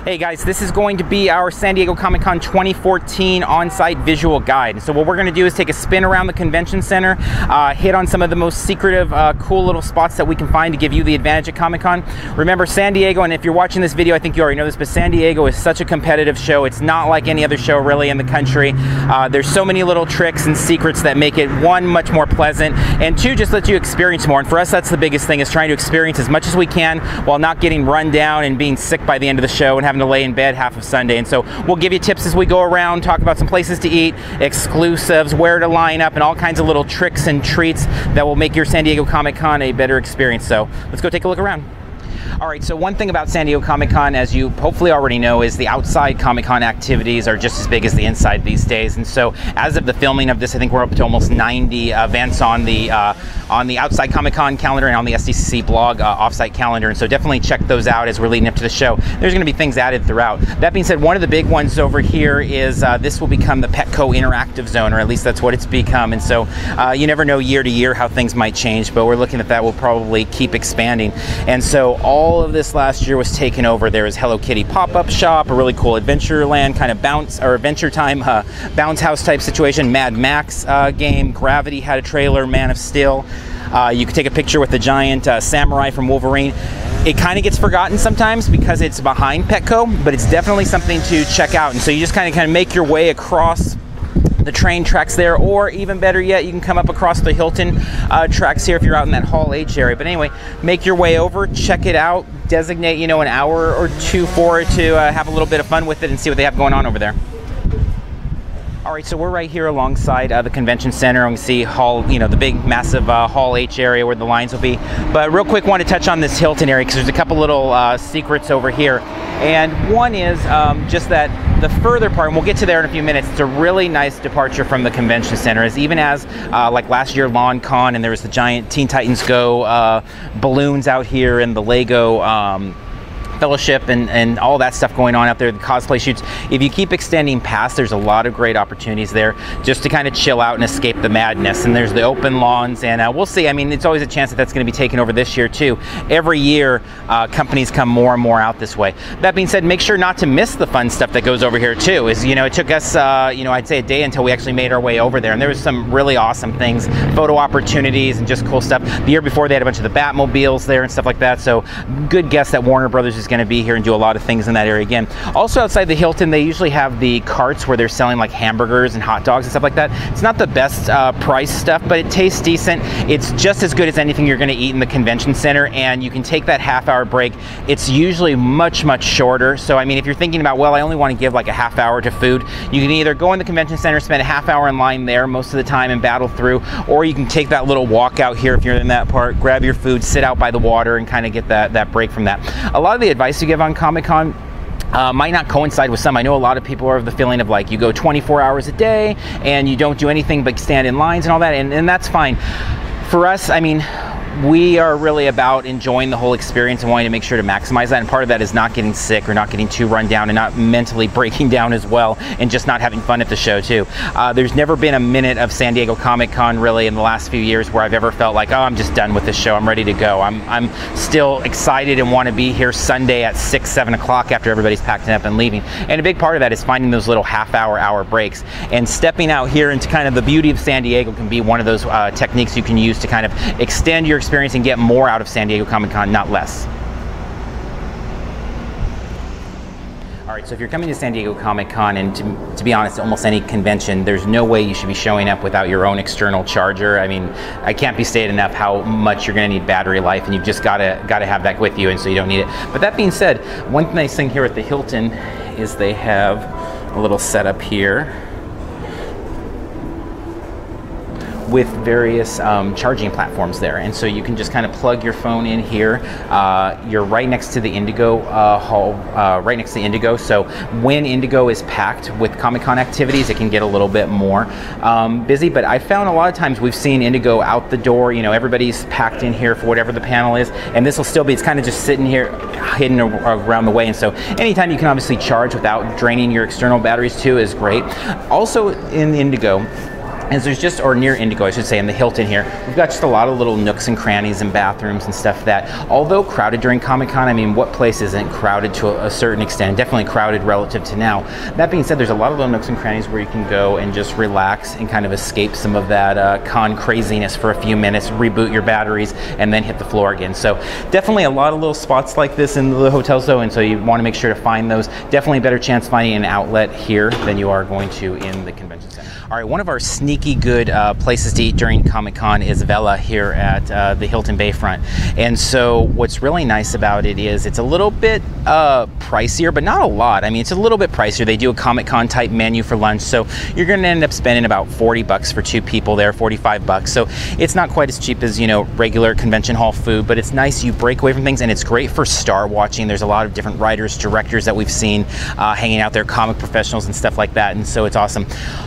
Hey guys, this is going to be our San Diego Comic-Con 2014 on-site visual guide. So what we're going to do is take a spin around the convention center, hit on some of the most secretive, cool little spots that we can find to give you the advantage at Comic-Con. Remember, San Diego, and if you're watching this video, I think you already know this, but San Diego is such a competitive show. It's not like any other show really in the country. There's so many little tricks and secrets that make it, one, much more pleasant, and two, just let you experience more. And for us, that's the biggest thing, is trying to experience as much as we can while not getting run down and being sick by the end of the show and having to lay in bed half of Sunday. And so we'll give you tips as we go around, talk about some places to eat, exclusives, where to line up, and all kinds of little tricks and treats that will make your San Diego Comic-Con a better experience. So let's go take a look around. All right, so one thing about San Diego Comic-Con, as you hopefully already know, is the outside Comic-Con activities are just as big as the inside these days. And so as of the filming of this, I think we're up to almost 90 events on the outside Comic-Con calendar and on the SDCC blog offsite calendar. And so definitely check those out as we're leading up to the show. There's going to be things added throughout. That being said, one of the big ones over here is this will become the Petco interactive zone, or at least that's what it's become. And so you never know year to year how things might change, but we're looking at that will probably keep expanding. And so all of this last year was taken over. There is Hello Kitty pop-up shop, a really cool Adventureland kind of bounce or Adventure Time bounce house type situation. Mad Max game. Gravity had a trailer. Man of Steel. You could take a picture with the giant samurai from Wolverine. It kind of gets forgotten sometimes because it's behind Petco, but it's definitely something to check out. And so you just kind of make your way across the train tracks there, or even better yet, you can come up across the Hilton tracks here if you're out in that Hall H area. But anyway, make your way over, check it out, designate, you know, an hour or two for it to have a little bit of fun with it and see what they have going on over there. All right, so we're right here alongside the convention center, and we see Hall, you know, the big, massive Hall H area where the lines will be. But real quick, want to touch on this Hilton area because there's a couple little secrets over here. And one is just that the further part, and we'll get to there in a few minutes, it's a really nice departure from the convention center, as even as like last year Lawn Con, and there was the giant Teen Titans Go balloons out here, and the Lego Fellowship and all that stuff going on out there, the cosplay shoots. If you keep extending past, there's a lot of great opportunities there just to kind of chill out and escape the madness. And there's the open lawns, and we'll see. I mean, it's always a chance that that's going to be taken over this year too. Every year companies come more and more out this way. That being said, make sure not to miss the fun stuff that goes over here too. Is, you know, it took us you know, I'd say a day until we actually made our way over there, and there was some really awesome things, photo opportunities and just cool stuff. The year before they had a bunch of the Batmobiles there and stuff like that, so good guess that Warner Brothers is going to be here and do a lot of things in that area again. Also outside the Hilton, they usually have the carts where they're selling like hamburgers and hot dogs and stuff like that. It's not the best price stuff, but it tastes decent. It's just as good as anything you're going to eat in the convention center, and you can take that half-hour break. It's usually much shorter. So I mean, if you're thinking about, well, I only want to give like a half hour to food, you can either go in the convention center, spend a half hour in line there most of the time and battle through, or you can take that little walk out here if you're in that part, grab your food, sit out by the water, and kind of get that break from that. A lot of the advice you give on Comic-Con might not coincide with some. I know a lot of people are of the feeling of like, you go 24 hours a day and you don't do anything but stand in lines and all that, and that's fine. For us, I mean, we are really about enjoying the whole experience and wanting to make sure to maximize that, and part of that is not getting sick or not getting too run down and not mentally breaking down as well, and just not having fun at the show too. There's never been a minute of San Diego Comic-Con really in the last few years where I've ever felt like, oh, I'm just done with this show, I'm ready to go. I'm still excited and want to be here Sunday at 6, 7 o'clock after everybody's packing up and leaving. And a big part of that is finding those little hour breaks, and stepping out here into kind of the beauty of San Diego can be one of those techniques you can use to kind of extend your experience and get more out of San Diego Comic-Con, not less. All right, so if you're coming to San Diego Comic-Con, and to be honest, almost any convention, there's no way you should be showing up without your own external charger. I mean, I can't be stated enough how much you're going to need battery life, and you've just got to have that with you, and so you don't need it. But that being said, one nice thing here at the Hilton is they have a little setup here with various charging platforms there, and so you can just kind of plug your phone in here. You're right next to the Indigo hall, right next to Indigo, so when Indigo is packed with Comic-Con activities, it can get a little bit more busy, but I found a lot of times we've seen Indigo out the door, you know, everybody's packed in here for whatever the panel is, and this will still be, it's kind of just sitting here hidden around the way, and so anytime you can obviously charge without draining your external batteries too is great. Also in Indigo, And so there's just, or near Indigo, I should say, in the Hilton here, we've got just a lot of little nooks and crannies and bathrooms and stuff that, although crowded during Comic-Con, I mean, what place isn't crowded to a certain extent, definitely crowded relative to now. That being said, there's a lot of little nooks and crannies where you can go and just relax and kind of escape some of that con craziness for a few minutes, reboot your batteries, and then hit the floor again. So definitely a lot of little spots like this in the hotel zone, and so you want to make sure to find those. Definitely a better chance finding an outlet here than you are going to in the convention center. All right, one of our sneaky good places to eat during Comic-Con is Vela here at the Hilton Bayfront. And so what's really nice about it is it's a little bit pricier, but not a lot. I mean, it's a little bit pricier. They do a Comic-Con type menu for lunch, so you're going to end up spending about 40 bucks for 2 people there, 45 bucks. So it's not quite as cheap as, you know, regular convention hall food, but it's nice. You break away from things, and it's great for star watching. There's a lot of different writers, directors that we've seen hanging out there, comic professionals and stuff like that, and so it's awesome.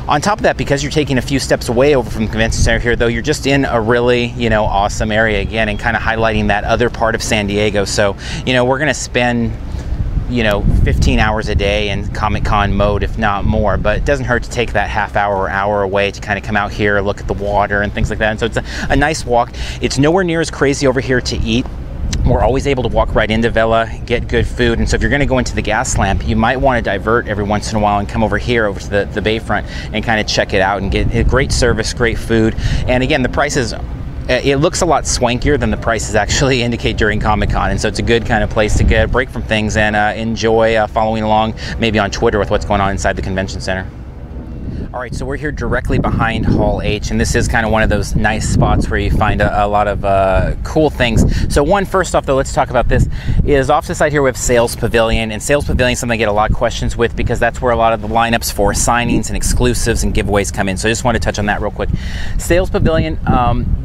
On top of that, because you're taking a few steps away over from the convention center here, though, you're just in a really, you know, awesome area again, and kind of highlighting that other part of San Diego. So, you know, we're going to spend, you know, 15 hours a day in Comic-Con mode, if not more, but it doesn't hurt to take that half hour or hour away to kind of come out here, look at the water and things like that. And so it's a nice walk. It's nowhere near as crazy over here to eat. We're always able to walk right into Vela, get good food, and so if you're going to go into the Gaslamp, you might want to divert every once in a while and come over here, over to the Bayfront, and kind of check it out and get great service, great food. And again, the prices, it looks a lot swankier than the prices actually indicate during Comic-Con, and so it's a good kind of place to get a break from things and enjoy following along, maybe on Twitter, with what's going on inside the convention center. All right, so we're here directly behind Hall H, and this is kind of one of those nice spots where you find a lot of cool things. So first off though, let's talk about this, is off to the side here we have Sales Pavilion, and Sales Pavilion is something I get a lot of questions with because that's where a lot of the lineups for signings and exclusives and giveaways come in. So I just want to touch on that real quick. Sales Pavilion,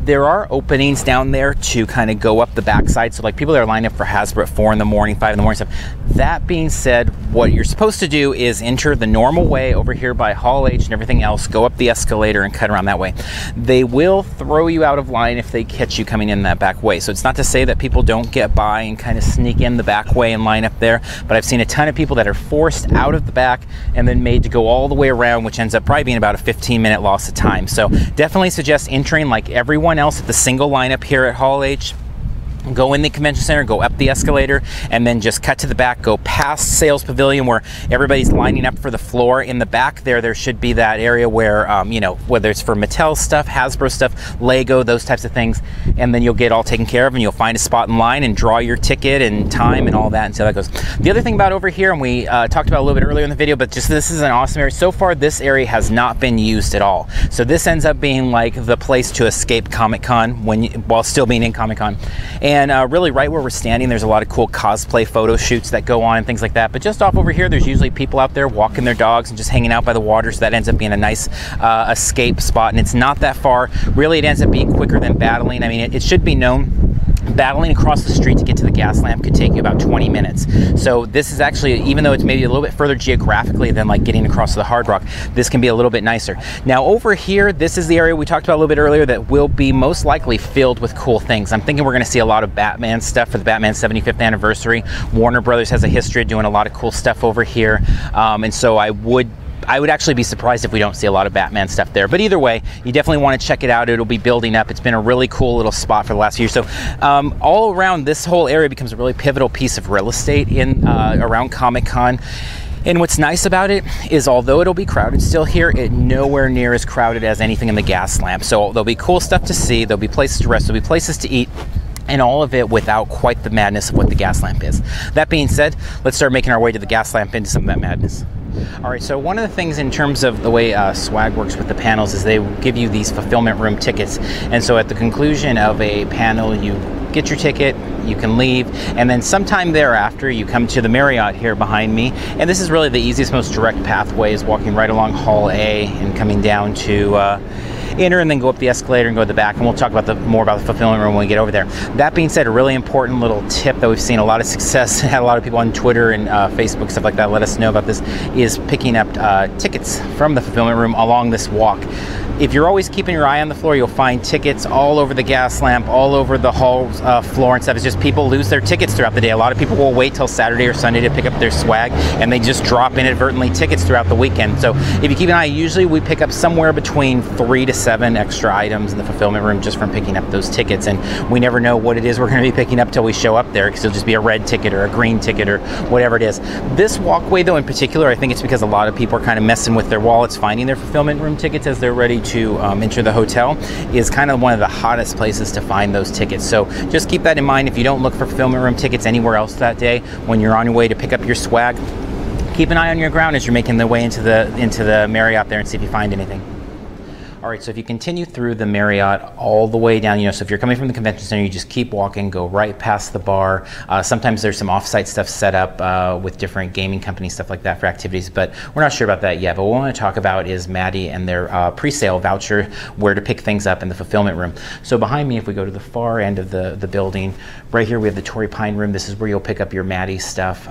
there are openings down there to kind of go up the backside. So like people that are lined up for Hasbro at 4 in the morning, 5 in the morning stuff. That being said, what you're supposed to do is enter the normal way over here by Hall H and everything else, go up the escalator and cut around that way. They will throw you out of line if they catch you coming in that back way. So it's not to say that people don't get by and kind of sneak in the back way and line up there, but I've seen a ton of people that are forced out of the back and then made to go all the way around, which ends up probably being about a 15-minute loss of time. So definitely suggest entering like everyone else at the single lineup here at Hall H. Go in the convention center, go up the escalator, and then just cut to the back, go past Sales Pavilion where everybody's lining up for the floor. In the back there should be that area where, you know, whether it's for Mattel stuff, Hasbro stuff, Lego, those types of things, and then you'll get all taken care of and you'll find a spot in line and draw your ticket and time and all that, and so that goes. The other thing about over here, and we talked about a little bit earlier in the video, but just this is an awesome area. So far, this area has not been used at all. So this ends up being like the place to escape Comic-Con while still being in Comic-Con. And really right where we're standing, there's a lot of cool cosplay photo shoots that go on and things like that. But just off over here, there's usually people out there walking their dogs and just hanging out by the water. So that ends up being a nice escape spot. And it's not that far. Really, it ends up being quicker than battling. I mean, it should be known, battling across the street to get to the Gaslamp could take you about 20 minutes. So this is actually, even though it's maybe a little bit further geographically than like getting across to the Hard Rock, this can be a little bit nicer. Now over here, this is the area we talked about a little bit earlier that will be most likely filled with cool things. I'm thinking we're going to see a lot of Batman stuff for the Batman 75th anniversary. Warner Brothers has a history of doing a lot of cool stuff over here. And so I would actually be surprised if we don't see a lot of Batman stuff there. But either way, you definitely want to check it out. It'll be building up. It's been a really cool little spot for the last few years. So all around, this whole area becomes a really pivotal piece of real estate in around Comic-Con. And what's nice about it is, although it'll be crowded still here, it nowhere near as crowded as anything in the Gaslamp. So there'll be cool stuff to see, there'll be places to rest, there'll be places to eat, and all of it without quite the madness of what the Gaslamp is. That being said, let's start making our way to the Gaslamp into some of that madness. All right, so one of the things in terms of the way Swag works with the panels is they give you these fulfillment room tickets. And so at the conclusion of a panel, you get your ticket, you can leave, and then sometime thereafter you come to the Marriott here behind me. And this is really the easiest, most direct pathway, is walking right along Hall A and coming down to enter and then go up the escalator and go to the back, and we'll talk about more about the fulfillment room when we get over there. That being said, a really important little tip that we've seen a lot of success, had a lot of people on Twitter and Facebook, stuff like that, let us know about this, is picking up tickets from the fulfillment room along this walk. If you're always keeping your eye on the floor, you'll find tickets all over the Gaslamp, all over the hall floor and stuff. It's just people lose their tickets throughout the day. A lot of people will wait till Saturday or Sunday to pick up their swag, and they just drop inadvertently tickets throughout the weekend. So if you keep an eye, usually we pick up somewhere between 3 to 7 extra items in the fulfillment room just from picking up those tickets, and we never know what it is we're going to be picking up till we show up there, because it'll just be a red ticket or a green ticket or whatever it is. This walkway, though, in particular, I think it's because a lot of people are kind of messing with their wallets, finding their fulfillment room tickets as they're ready to enter the hotel, is kind of one of the hottest places to find those tickets. So just keep that in mind. If you don't look for fulfillment room tickets anywhere else that day, when you're on your way to pick up your swag, keep an eye on your ground as you're making the way into the Marriott there and see if you find anything. All right, so if you continue through the Marriott all the way down, so if you're coming from the convention center, you just keep walking, go right past the bar. Sometimes there's some off-site stuff set up with different gaming companies, stuff like that for activities, but we're not sure about that yet. But what we want to talk about is Maddie and their pre-sale voucher, where to pick things up in the fulfillment room. So behind me, if we go to the far end of the building, right here we have the Torrey Pine room. This is where you'll pick up your Maddie stuff.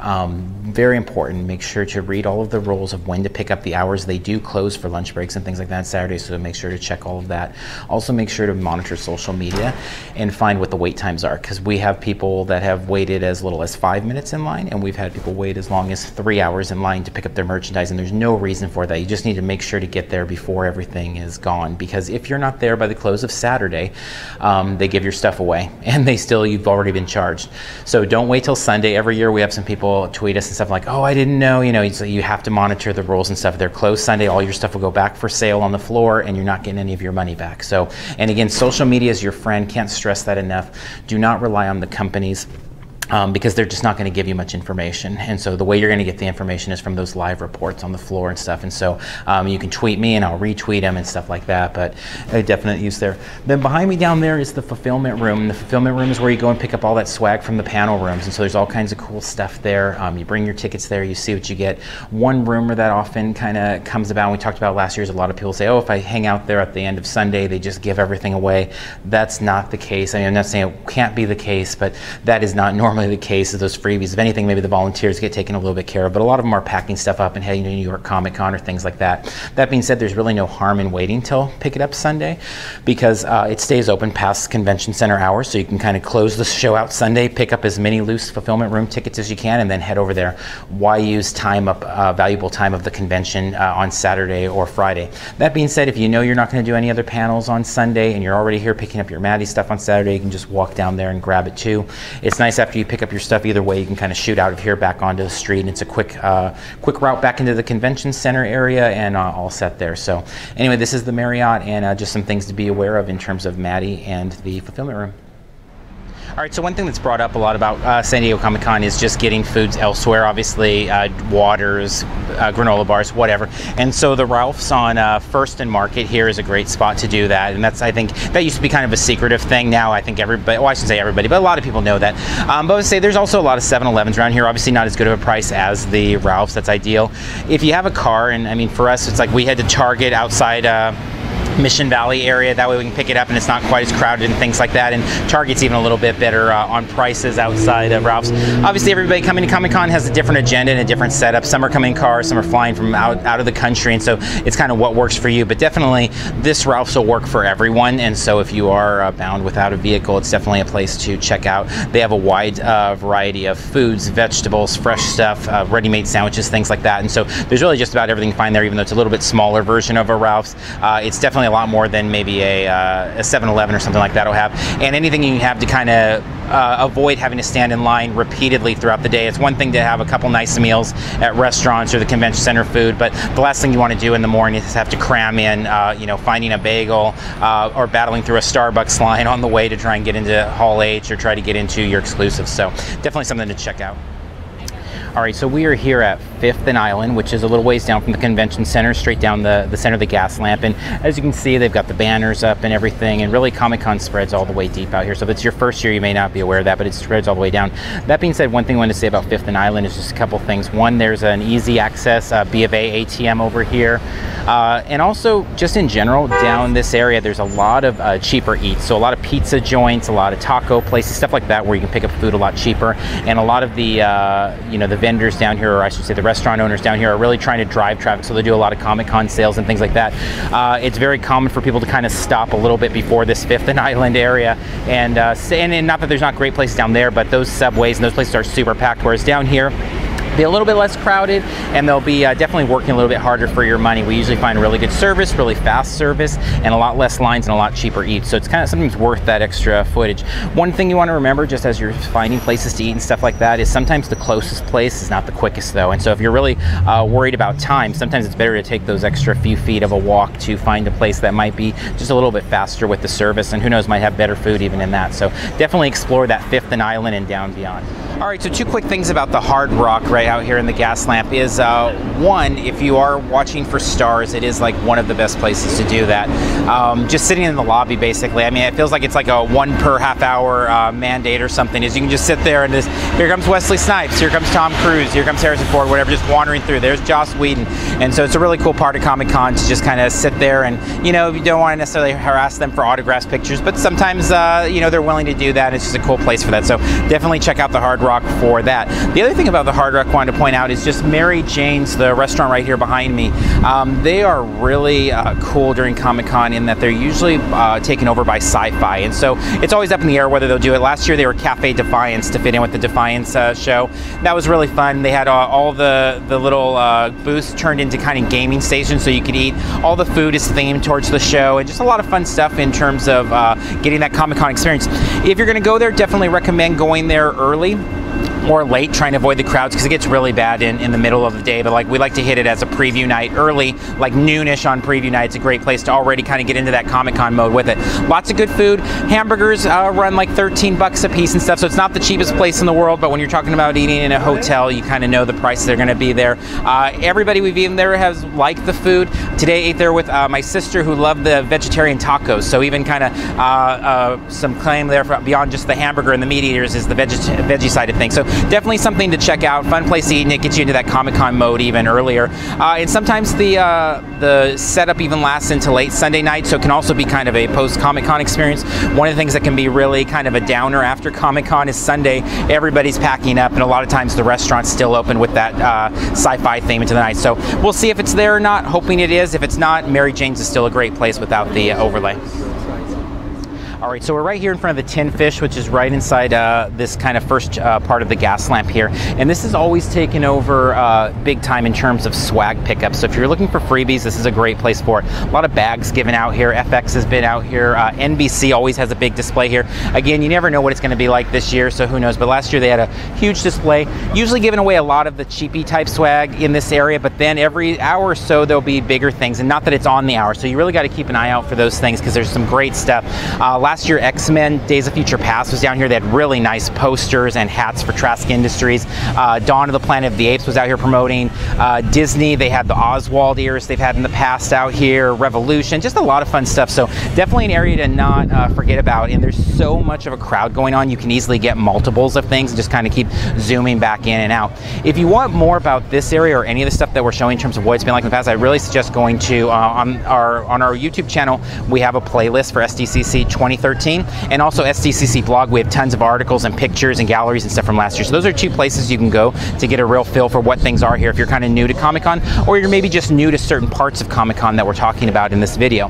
Very important, make sure to read all of the rules of when to pick up the hours. They do close for lunch breaks and things like that on Saturday, so make sure to check all of that. Also make sure to monitor social media and find what the wait times are, because we have people that have waited as little as 5 minutes in line, and we've had people wait as long as 3 hours in line to pick up their merchandise, and there's no reason for that. You just need to make sure to get there before everything is gone, because if you're not there by the close of Saturday, they give your stuff away, and you've already been charged. So don't wait till Sunday. Every year we have some people tweet us and stuff like, oh, I didn't know, so you have to monitor the rules and stuff. If they're closed Sunday, all your stuff will go back for sale on the floor, and you're not getting any of your money back. So, and again, social media is your friend. Can't stress that enough. Do not rely on the companies, because they're just not going to give you much information. And so the way you're going to get the information is from those live reports on the floor and stuff. And so you can tweet me and I'll retweet them and stuff like that, but a definite use there. Then behind me down there is the fulfillment room. And the fulfillment room is where you go and pick up all that swag from the panel rooms. And so there's all kinds of cool stuff there. You bring your tickets there, you see what you get. One rumor that often kind of comes about, and we talked about last year, is a lot of people say, oh, if I hang out there at the end of Sunday, they just give everything away. That's not the case. I mean, I'm not saying it can't be the case, but that is not normally the case of those freebies. If anything, maybe the volunteers get taken a little bit care of, but a lot of them are packing stuff up and heading to New York Comic Con or things like that. That being said, there's really no harm in waiting till pick it up Sunday, because it stays open past convention center hours, so you can kind of close the show out Sunday, pick up as many loose fulfillment room tickets as you can, and then head over there. Why use time up, valuable time of the convention on Saturday or Friday? That being said, if you know you're not going to do any other panels on Sunday and you're already here picking up your Maddie stuff on Saturday, you can just walk down there and grab it too. It's nice after you pick up your stuff, either way, you can kind of shoot out of here back onto the street, and it's a quick route back into the convention center area, and all set there. So anyway, this is the Marriott, and just some things to be aware of in terms of Maddie and the fulfillment room. All right, so one thing that's brought up a lot about San Diego Comic Con is just getting foods elsewhere, obviously, waters, granola bars, whatever. And so the Ralph's on 1st and Market here is a great spot to do that. And that's, I think, that used to be kind of a secretive thing. Now I think everybody, well, I shouldn't say everybody, but a lot of people know that. But I would say there's also a lot of 7-Elevens around here. Obviously not as good of a price as the Ralph's, that's ideal. If you have a car, and I mean, for us, it's like we head to Target outside Mission Valley area, that way we can pick it up and it's not quite as crowded and things like that, and Target's even a little bit better on prices outside of Ralph's. Obviously everybody coming to Comic-Con has a different agenda and a different setup. Some are coming in cars, some are flying from out of the country, and so it's kind of what works for you. But definitely this Ralph's will work for everyone, and so if you are bound without a vehicle, it's definitely a place to check out. They have a wide variety of foods, vegetables, fresh stuff, ready-made sandwiches, things like that, and so there's really just about everything to find there, even though it's a little bit smaller version of a Ralph's. It's definitely a lot more than maybe a 7-Eleven or something like that will have, and anything you can have to kind of avoid having to stand in line repeatedly throughout the day. It's one thing to have a couple nice meals at restaurants or the convention center food, but the last thing you want to do in the morning is have to cram in, finding a bagel or battling through a Starbucks line on the way to try and get into Hall H or try to get into your exclusives. So definitely something to check out. All right, so we are here at 5th and Island, which is a little ways down from the convention center, straight down the center of the Gaslamp. And as you can see, they've got the banners up and everything, and really Comic-Con spreads all the way deep out here. So if it's your first year, you may not be aware of that, but it spreads all the way down. That being said, one thing I want to say about 5th and Island is just a couple things. One, there's an easy access B of A ATM over here. And also, just in general, down this area, there's a lot of cheaper eats. So a lot of pizza joints, a lot of taco places, stuff like that, where you can pick up food a lot cheaper. And a lot of the, the vendors down here, or I should say the restaurant owners down here are really trying to drive traffic, so they do a lot of Comic-Con sales and things like that. It's very common for people to kind of stop a little bit before this 5th and Island area, and not that there's not great places down there, but those subways and those places are super packed, whereas down here, be a little bit less crowded, and they'll be definitely working a little bit harder for your money. We usually find really good service, really fast service, and a lot less lines and a lot cheaper eats. So it's kind of sometimes worth that extra footage. One thing you want to remember, just as you're finding places to eat and stuff like that, is sometimes the closest place is not the quickest though. And so if you're really worried about time, sometimes it's better to take those extra few feet of a walk to find a place that might be just a little bit faster with the service, and who knows, might have better food even in that. So definitely explore that 5th and Island and down beyond. All right, so 2 quick things about the Hard Rock right out here in the Gaslamp is, one, if you are watching for stars, it is like one of the best places to do that. Just sitting in the lobby, basically. I mean, it feels like it's like a 1 per half hour mandate or something, is you can just sit there and just, here comes Wesley Snipes, here comes Tom Cruise, here comes Harrison Ford, whatever, just wandering through. There's Joss Whedon. And so it's a really cool part of Comic-Con to just kind of sit there and, you know, you don't want to necessarily harass them for autographs, pictures, but sometimes, you know, they're willing to do that. It's just a cool place for that. So definitely check out the Hard Rock for that. The other thing about the Hard Rock I wanted to point out is just Mary Jane's, the restaurant right here behind me. They are really cool during Comic-Con in that they're usually taken over by sci-fi, and so it's always up in the air whether they'll do it. Last year they were Cafe Defiance to fit in with the Defiance show. That was really fun. They had all the little booths turned into kind of gaming stations, so you could eat. All the food is themed towards the show, and just a lot of fun stuff in terms of getting that Comic-Con experience. If you're going to go there, definitely recommend going there early or late, trying to avoid the crowds, because it gets really bad in the middle of the day. But like, we like to hit it as a preview night early, like noonish on preview night. It's a great place to already kind of get into that Comic-Con mode with it. Lots of good food. Hamburgers run like 13 bucks a piece and stuff, so it's not the cheapest place in the world, but when you're talking about eating in a hotel, you kind of know the prices are going to be there. Everybody we've eaten there has liked the food. Today I ate there with my sister, who loved the vegetarian tacos, so even kind of some claim there for, beyond just the hamburger and the meat eaters, is the veggie side of things. So definitely something to check out. Fun place to eat, and it gets you into that Comic-Con mode even earlier. And sometimes the setup even lasts into late Sunday night, so it can also be kind of a post-Comic-Con experience. One of the things that can be really kind of a downer after Comic-Con is Sunday. Everybody's packing up, and a lot of times the restaurant's still open with that sci-fi theme into the night. So we'll see if it's there or not, hoping it is. If it's not, Mary Jane's is still a great place without the overlay. All right, so we're right here in front of the Tin Fish, which is right inside this kind of first part of the Gaslamp here. And this is always taken over big time in terms of swag pickup. So if you're looking for freebies, this is a great place for it. A lot of bags given out here. FX has been out here. NBC always has a big display here. Again, you never know what it's going to be like this year, so who knows. But last year they had a huge display, usually giving away a lot of the cheapy type swag in this area, but then every hour or so there'll be bigger things, and not that it's on the hour. So you really got to keep an eye out for those things, because there's some great stuff. Last year, X-Men Days of Future Past was down here. They had really nice posters and hats for Trask Industries. Dawn of the Planet of the Apes was out here promoting. Disney, they had the Oswald ears they've had in the past out here. Revolution, just a lot of fun stuff. So definitely an area to not forget about. And there's so much of a crowd going on, you can easily get multiples of things and just kind of keep zooming back in and out. If you want more about this area or any of the stuff that we're showing in terms of what it's been like in the past, I really suggest going to on our YouTube channel. We have a playlist for SDCC 2013, and also SDCC blog. We have tons of articles and pictures and galleries and stuff from last year. So those are 2 places you can go to get a real feel for what things are here if you're kind of new to Comic-Con, or you're maybe just new to certain parts of Comic-Con that we're talking about in this video.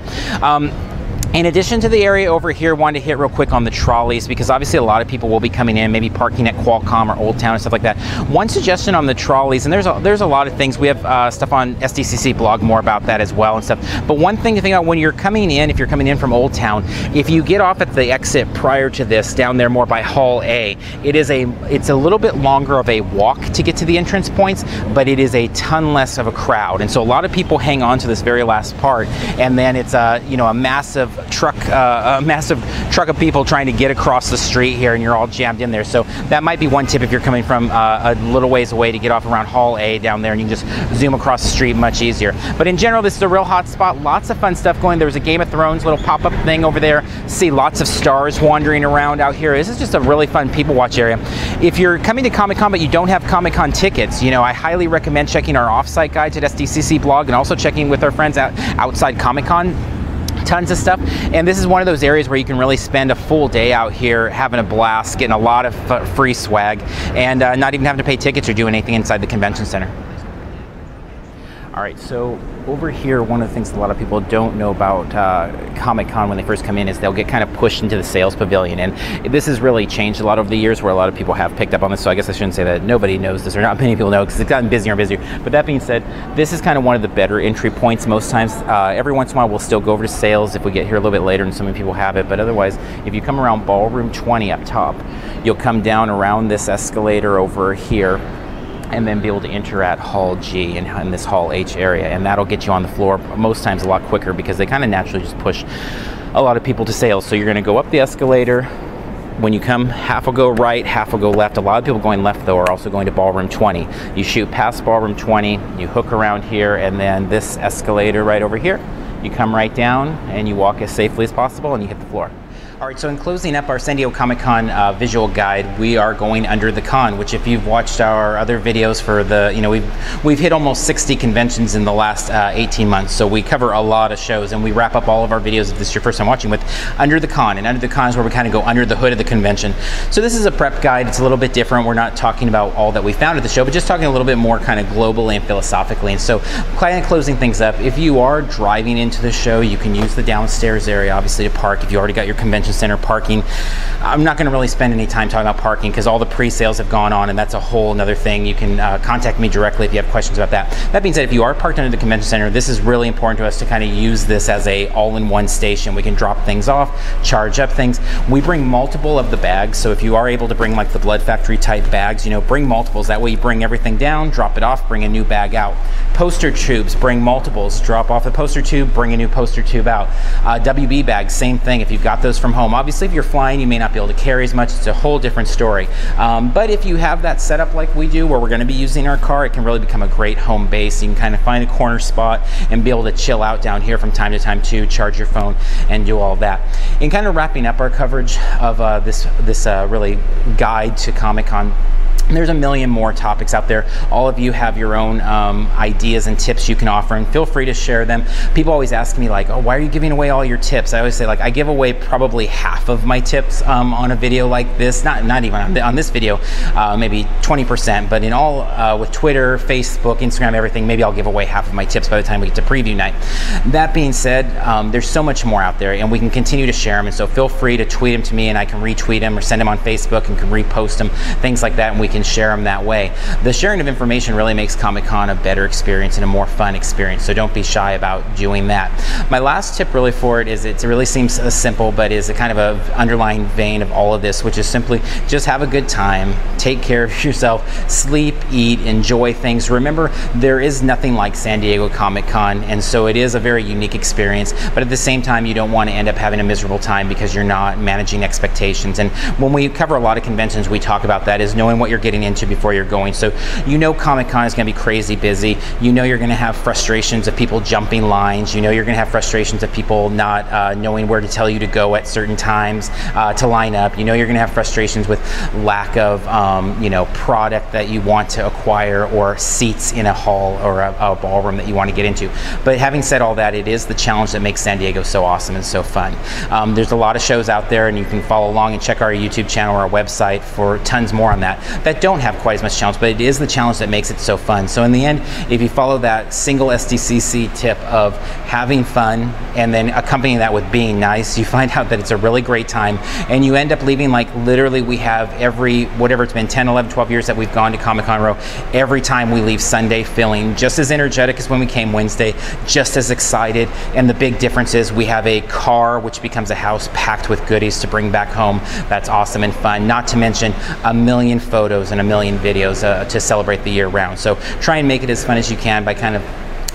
In addition to the area over here, wanted to hit real quick on the trolleys, because obviously a lot of people will be coming in, maybe parking at Qualcomm or Old Town and stuff like that. One suggestion on the trolleys, and there's a lot of things. We have stuff on SDCC blog more about that as well and stuff. But one thing to think about when you're coming in, if you're coming in from Old Town, if you get off at the exit prior to this, down there more by Hall A, it's a little bit longer of a walk to get to the entrance points, but it is a ton less of a crowd. And so a lot of people hang on to this very last part, and then it's a massive truck of people trying to get across the street here, and you're all jammed in there. So that might be one tip if you're coming from a little ways away, to get off around Hall A down there, and you can just zoom across the street much easier. But in general, this is a real hot spot. Lots of fun stuff going. There was a Game of Thrones little pop-up thing over there. See lots of stars wandering around out here. This is just a really fun people watch area. If you're coming to Comic-Con but you don't have Comic-Con tickets, I highly recommend checking our off-site guides at SDCC blog, and also checking with our friends outside Comic-Con. Tons of stuff, and this is one of those areas where you can really spend a full day out here having a blast, getting a lot of free swag, and not even having to pay tickets or do anything inside the convention center. All right, so over here, one of the things a lot of people don't know about Comic-Con when they first come in is they'll get kind of pushed into the Sales Pavilion. And this has really changed a lot over the years, where a lot of people have picked up on this. So I guess I shouldn't say that nobody knows this, or not many people know, because it's gotten busier and busier. But that being said, this is kind of one of the better entry points most times. Every once in a while, we'll still go over to Sales if we get here a little bit later and so many people have it. But otherwise, if you come around Ballroom 20 up top, you'll come down around this escalator over here, and then be able to enter at Hall G in this Hall H area, and that'll get you on the floor most times a lot quicker, because they kind of naturally just push a lot of people to Sales. So you're going to go up the escalator. When you come, half will go right, half will go left. A lot of people going left, though, are also going to Ballroom 20. You shoot past Ballroom 20, you hook around here, and then this escalator right over here. You come right down, and you walk as safely as possible, and you hit the floor. All right, so in closing up our San Diego Comic-Con visual guide, we are going under the con, which if you've watched our other videos for the, we've hit almost 60 conventions in the last 18 months. So we cover a lot of shows, and we wrap up all of our videos, if this is your first time watching, with Under the Con. And Under the Con is where we kind of go under the hood of the convention. So this is a prep guide. It's a little bit different. We're not talking about all that we found at the show, but just talking a little bit more kind of globally and philosophically. And so kind of closing things up, if you are driving into the show, you can use the downstairs area, obviously, to park. If you already got your convention center parking, I'm not going to really spend any time talking about parking, because all the pre-sales have gone on, and that's a whole nother thing. You can contact me directly if you have questions about that. That being said, if you are parked under the convention center, this is really important to us to kind of use this as a all-in-one station. We can drop things off, charge up things. We bring multiple of the bags, so if you are able to bring like the Blood Factory type bags, bring multiples. That way you bring everything down, drop it off, bring a new bag out. Poster tubes, bring multiples, drop off the poster tube, bring a new poster tube out. WB bags, same thing. If you've got those from home, obviously if you're flying, you may not be able to carry as much. It's a whole different story. But if you have that set up like we do, where we're going to be using our car, it can really become a great home base. You can kind of find a corner spot and be able to chill out down here from time to time too, charge your phone and do all that. And kind of wrapping up our coverage of this really guide to Comic-Con, there's a million more topics out there. All of you have your own ideas and tips you can offer, and feel free to share them. People always ask me like, oh, why are you giving away all your tips? I always say, like, I give away probably half of my tips on a video like this. Not even on this video, maybe 20%, but in all with Twitter, Facebook, Instagram, everything, maybe I'll give away half of my tips by the time we get to preview night. That being said, there's so much more out there, and we can continue to share them, and so feel free to tweet them to me, and I can retweet them or send them on Facebook and can repost them, things like that, and we can share them that way. The sharing of information really makes Comic-Con a better experience and a more fun experience, so don't be shy about doing that. My last tip really for it is, it really seems simple, but is a kind of a underlying vein of all of this, which is simply just have a good time, take care of yourself, sleep, eat, enjoy things. Remember, there is nothing like San Diego Comic-Con, and so it is a very unique experience, but at the same time, you don't want to end up having a miserable time because you're not managing expectations. And when we cover a lot of conventions, we talk about that, is knowing what you're getting into before you're going. So Comic-Con is going to be crazy busy. You're going to have frustrations of people jumping lines. You're going to have frustrations of people not knowing where to tell you to go at certain times to line up. You're going to have frustrations with lack of product that you want to acquire, or seats in a hall or a ballroom that you want to get into. But having said all that, it is the challenge that makes San Diego so awesome and so fun. There's a lot of shows out there, and you can follow along and check our YouTube channel or our website for tons more on that don't have quite as much challenge, but it is the challenge that makes it so fun. So in the end, if you follow that single SDCC tip of having fun and then accompanying that with being nice, you find out that it's a really great time, and you end up leaving like literally, we have every, whatever it's been, 10, 11, 12 years that we've gone to Comic-Con Row, every time we leave Sunday feeling just as energetic as when we came Wednesday, just as excited. And the big difference is we have a car which becomes a house packed with goodies to bring back home. That's awesome and fun, not to mention a million photos and a million videos to celebrate the year round. So try and make it as fun as you can by kind of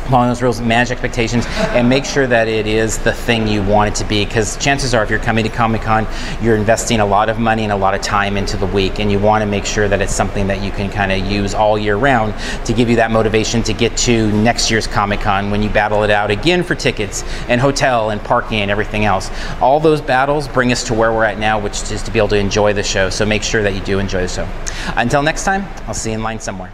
following those rules, manage expectations, and make sure that it is the thing you want it to be, because chances are if you're coming to Comic-Con, you're investing a lot of money and a lot of time into the week, and you want to make sure that it's something that you can kind of use all year round to give you that motivation to get to next year's Comic-Con when you battle it out again for tickets and hotel and parking and everything else. All those battles bring us to where we're at now, which is to be able to enjoy the show. So make sure that you do enjoy the show. Until next time, I'll see you in line somewhere.